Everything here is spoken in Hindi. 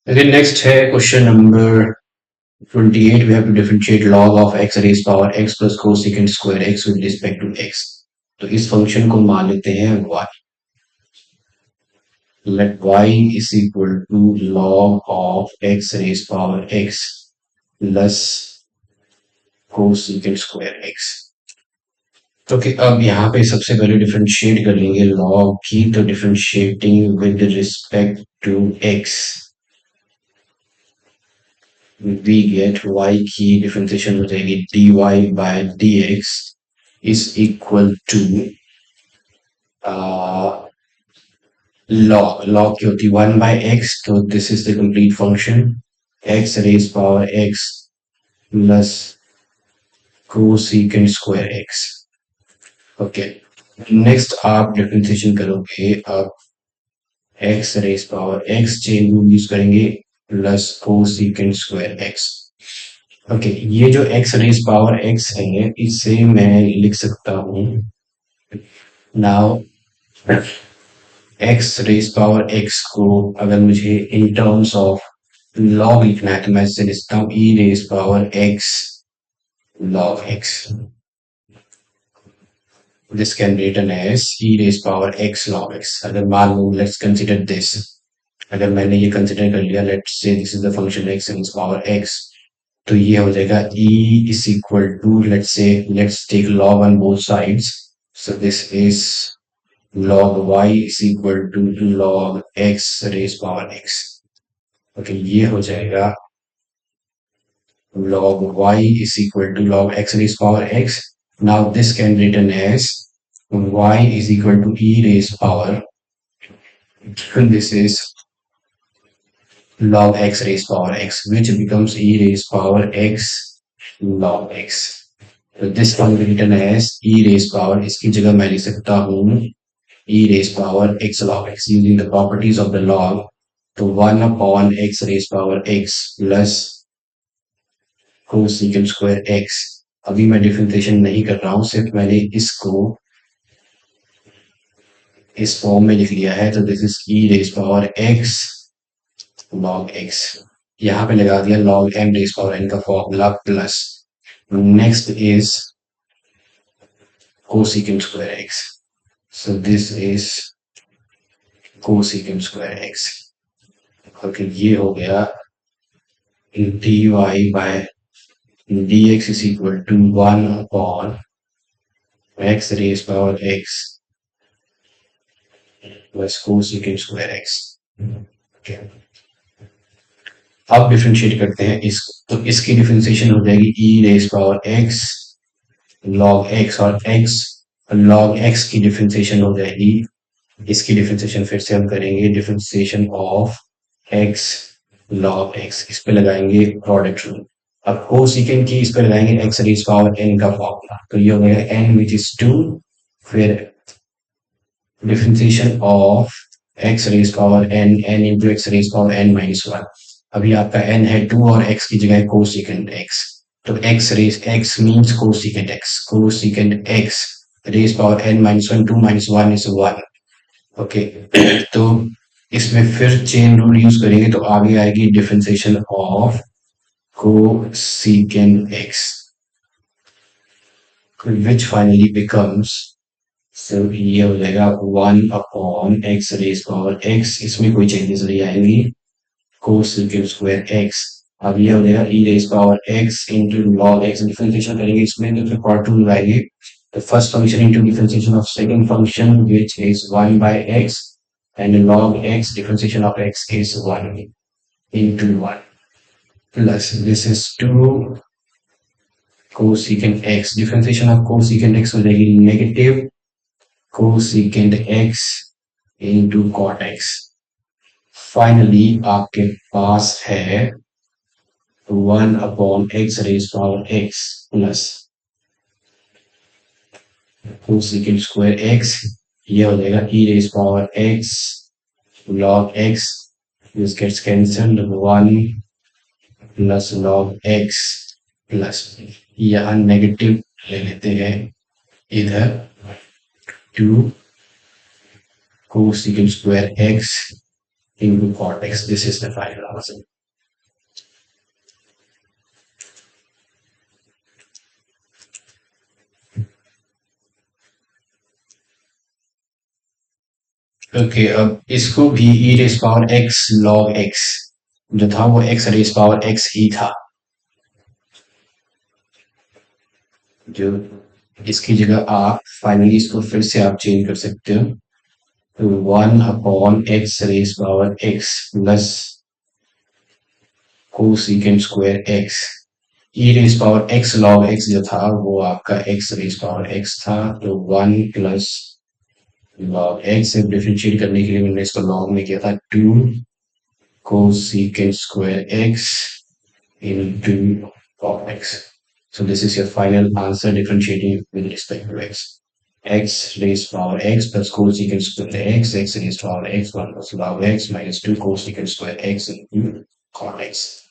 Okay, next है question number 28. We have to differentiate log of x raised power x plus cosecant square x with respect to x. तो इस फंक्शन को मान लेते हैं y. Let y is equal to log of x raised power x plus cosecant square x. Okay, अब यहाँ पे सबसे पहले डिफरेंशिएट कर लेंगे लॉग की. तो differentiating with respect to x we get y की डिफरेंशिएशन हो जाएगी dy by dx is equal to log की होती है 1/x. तो this is the complete function x raise power x plus cosecant square x. Okay, next आप डिफरेंशिएशन करोगे. अब x raise power x chain rule use करेंगे plus cosecant square x. Okay, ये जो x रेज पावर x है इसे मैं लिख सकता हूं now. x raise power x को अगर मुझे इन टर्म्स ऑफ लॉग लिखना है तो मैं इसे लिखता हूं e raise power x log x. This can be written as e raised power x log x. अगर मान लो let's consider this. अगर मैंने ये कंसिडर कर लिया, let's say this is the function x raised power x, तो ये हो जाएगा e is equal to, let's take log on both sides. So this is log y is equal to log x raised power x. Okay, ये हो जाएगा log y is equal to log x raised power x. Now this can be written as y is equal to e raised power, and this is log x raised power x, which becomes e raised power x log x. So this can be written as e raised power. इसकी जगह मैं लिख सकता हूँ e raised power x log x using the properties of the log. तो 1 upon x raised power x plus cosecant square x. अभी मैं डिफरेंशिएशन नहीं कर रहा हूँ, सिर्फ मैंने इसको इस फॉर्म में लिख लिया है. तो this is e raise power x log x. यहाँ पे लगा दिया log m raise power n का formula plus. Next is cosecant square x. So this is cosecant square x. Okay, ये हो गया dy by dx is equal to 1 upon x raised power x plus cosecant square x. Okay, अब डिफरेंशिएट करते हैं इसको. तो इसकी डिफरेंशिएशन हो जाएगी e raise power x log x, और x log x की डिफरेंशिएशन हो जाएगी. इसकी डिफरेंशिएशन फिर से हम करेंगे differentiation of x log x. इस पे लगाएंगे प्रोडक्ट रूल. अब कोसेकेंट की इस पे लगाएंगे x रेज पावर n का फॉर्मूला. तो ये हो गया n विच इज 2, फिर differentiation of x raise power n into x raise power n minus 1. अभी आपका n है 2 और x की जगह कोसेकेंट x. तो x raise x means cosecant x raise power n minus 1, 2 minus 1 is 1. Okay, तो इसमें फिर चेन रूल यूज करेंगे तो आगे आएगी differentiation of cosecant x, which finally becomes, so ये हो जाएगा 1 upon x raise power x. इसमें कोई चेंजेस नहीं आएंगी. Cosecant square x. अब ये हो जाएगा e raise power x into log x. Differentiation करेंगे इसमें तो फिर पार्ट टू लगाएंगे. The first function into differentiation of second function, which is 1 by x, and log x differentiation of x is 1 into 1 plus this is 2 cosecant x. differentiation of cosecant x हो जाएगी negative cosecant x into cot x. Finally आपके पास है 1 upon x raised power x plus cosecant square x. ये हो जाएगा e raised power x log x. This gets cancelled. 1 plus log x plus यहाँ नेगेटिव ले लेते हैं इधर 2 cosecant square x into cot x. This is the final answer. Okay, अब इसको भी e raise power x log x जो था वो एक्स रेस पावर एक्स ही था। जो इसकी जगह आप फाइनली इसको फिर से आप चेंज कर सकते हो तो 1/x raised power x plus cosecant square x. E raise power x log x जो था वो आपका एक्स रेस पावर एक्स था, तो 1 प्लस लॉग एक्स से डिफरेंशिएट करने के लिए मैंने इसको लॉग में किया था 2 cosecant square x into cot x. So this is your final answer differentiating with respect to x. X raised power x plus cosecant square x raised power x 1 plus log x minus 2 cosecant square x into cot x.